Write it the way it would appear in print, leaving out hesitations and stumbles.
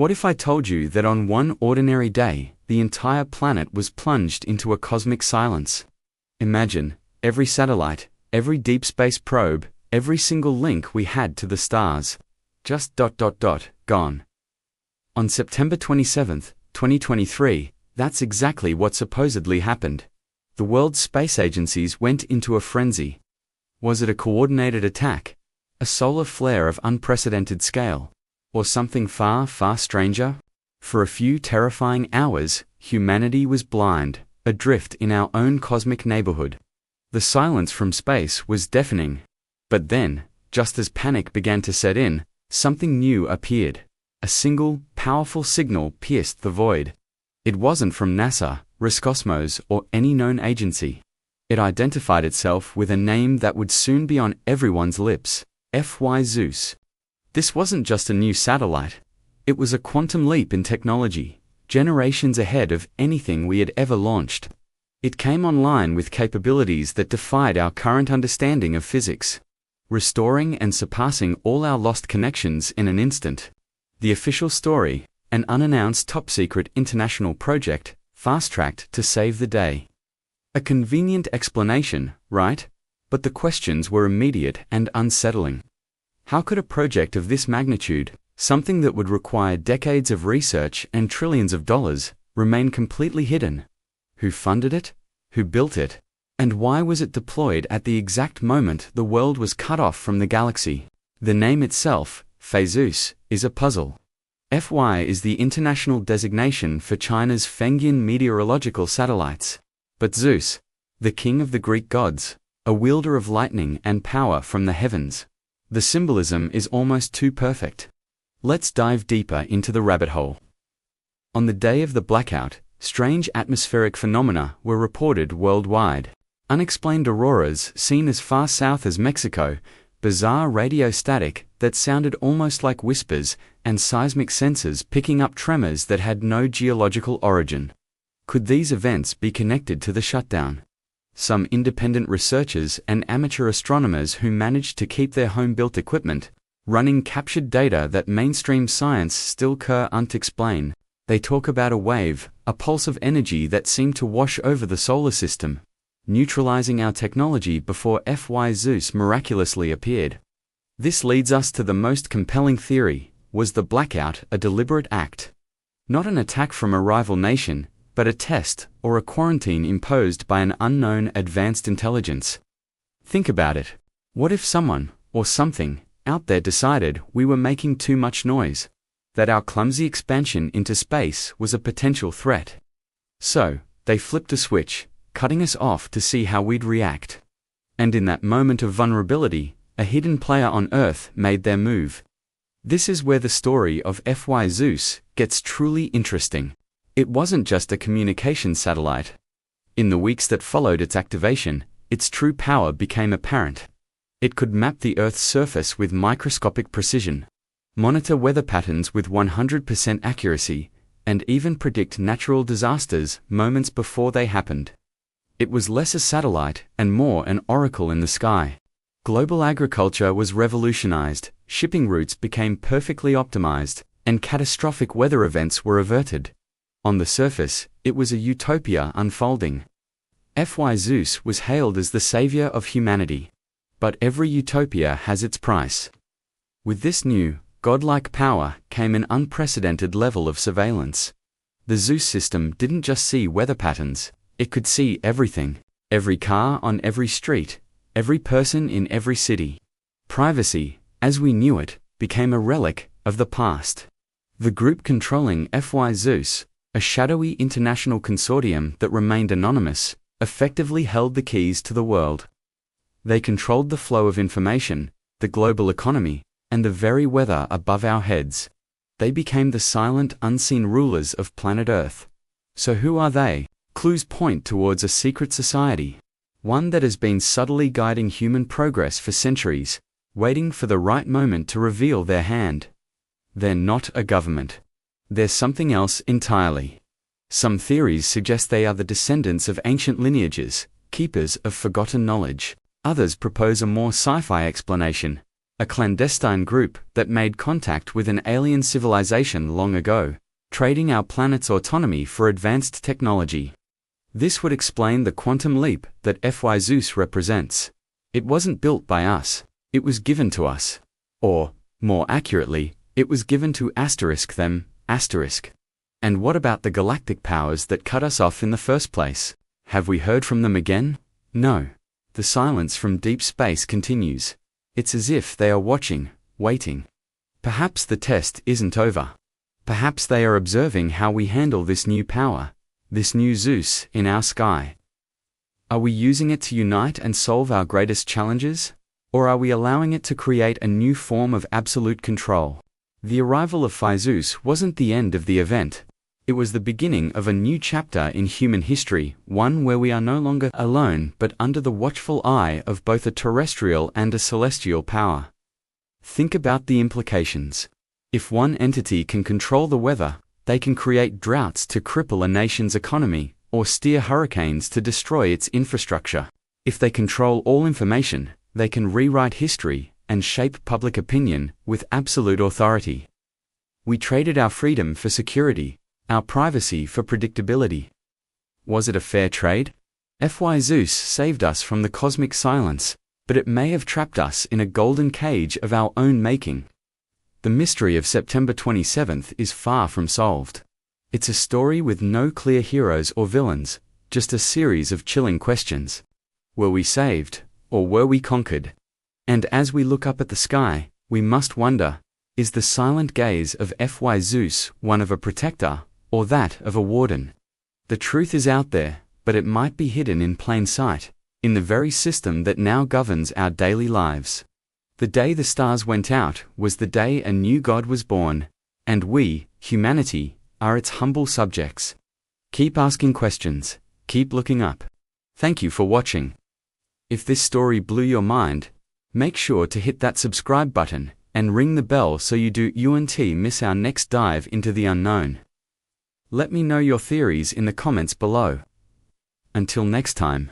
What if I told you that on one ordinary day, the entire planet was plunged into a cosmic silence? Imagine, every satellite, every deep space probe, every single link we had to the stars, just ... gone. On September 27, 2023, that's exactly what supposedly happened. The world's space agencies went into a frenzy. Was it a coordinated attack? A solar flare of unprecedented scale? Or something far, far stranger? For a few terrifying hours, humanity was blind, adrift in our own cosmic neighborhood. The silence from space was deafening. But then, just as panic began to set in, something new appeared. A single, powerful signal pierced the void. It wasn't from NASA, Roscosmos, or any known agency. It identified itself with a name that would soon be on everyone's lips: FY ZEUS. This wasn't just a new satellite. It was a quantum leap in technology, generations ahead of anything we had ever launched. It came online with capabilities that defied our current understanding of physics, restoring and surpassing all our lost connections in an instant. The official story: an unannounced top-secret international project, fast-tracked to save the day. A convenient explanation, right? But the questions were immediate and unsettling. How could a project of this magnitude, something that would require decades of research and trillions of dollars, remain completely hidden? Who funded it? Who built it? And why was it deployed at the exact moment the world was cut off from the galaxy? The name itself, FY ZEUS, is a puzzle. FY is the international designation for China's Fengyan meteorological satellites. But Zeus, the king of the Greek gods, a wielder of lightning and power from the heavens. The symbolism is almost too perfect. Let's dive deeper into the rabbit hole. On the day of the blackout, strange atmospheric phenomena were reported worldwide. Unexplained auroras seen as far south as Mexico, bizarre radio static that sounded almost like whispers, and seismic sensors picking up tremors that had no geological origin. Could these events be connected to the shutdown? Some independent researchers and amateur astronomers who managed to keep their home-built equipment running captured data that mainstream science still can't explain. They talk about a wave, a pulse of energy that seemed to wash over the solar system, neutralizing our technology before FY ZEUS miraculously appeared. This leads us to the most compelling theory: was the blackout a deliberate act? Not an attack from a rival nation, but a test or a quarantine imposed by an unknown advanced intelligence. Think about it. What if someone, or something, out there decided we were making too much noise? That our clumsy expansion into space was a potential threat? So, they flipped a switch, cutting us off to see how we'd react. And in that moment of vulnerability, a hidden player on Earth made their move. This is where the story of FY ZEUS gets truly interesting. It wasn't just a communication satellite. In the weeks that followed its activation, its true power became apparent. It could map the Earth's surface with microscopic precision, monitor weather patterns with 100% accuracy, and even predict natural disasters moments before they happened. It was less a satellite and more an oracle in the sky. Global agriculture was revolutionized, shipping routes became perfectly optimized, and catastrophic weather events were averted. On the surface, it was a utopia unfolding. FY ZEUS was hailed as the savior of humanity. But every utopia has its price. With this new, godlike power came an unprecedented level of surveillance. The ZEUS system didn't just see weather patterns, it could see everything. Every car on every street, every person in every city. Privacy, as we knew it, became a relic of the past. The group controlling FY ZEUS, a shadowy international consortium that remained anonymous, effectively held the keys to the world. They controlled the flow of information, the global economy, and the very weather above our heads. They became the silent, unseen rulers of planet Earth. So who are they? Clues point towards a secret society, one that has been subtly guiding human progress for centuries, waiting for the right moment to reveal their hand. They're not a government. They're something else entirely. Some theories suggest they are the descendants of ancient lineages, keepers of forgotten knowledge. Others propose a more sci-fi explanation, a clandestine group that made contact with an alien civilization long ago, trading our planet's autonomy for advanced technology. This would explain the quantum leap that FY ZEUS represents. It wasn't built by us, it was given to us. Or, more accurately, it was given to them. And what about the galactic powers that cut us off in the first place? Have we heard from them again? No. The silence from deep space continues. It's as if they are watching, waiting. Perhaps the test isn't over. Perhaps they are observing how we handle this new power, this new Zeus in our sky. Are we using it to unite and solve our greatest challenges? Or are we allowing it to create a new form of absolute control? The arrival of FY ZEUS wasn't the end of the event. It was the beginning of a new chapter in human history, one where we are no longer alone but under the watchful eye of both a terrestrial and a celestial power. Think about the implications. If one entity can control the weather, they can create droughts to cripple a nation's economy, or steer hurricanes to destroy its infrastructure. If they control all information, they can rewrite history and shape public opinion with absolute authority. We traded our freedom for security, our privacy for predictability. Was it a fair trade? FY ZEUS saved us from the cosmic silence, but it may have trapped us in a golden cage of our own making. The mystery of September 27th is far from solved. It's a story with no clear heroes or villains, just a series of chilling questions. Were we saved, or were we conquered? And as we look up at the sky, we must wonder, is the silent gaze of FY ZEUS one of a protector, or that of a warden? The truth is out there, but it might be hidden in plain sight, in the very system that now governs our daily lives. The day the stars went out was the day a new God was born, and we, humanity, are its humble subjects. Keep asking questions, keep looking up. Thank you for watching. If this story blew your mind, make sure to hit that subscribe button and ring the bell so you don't miss our next dive into the unknown. Let me know your theories in the comments below. Until next time.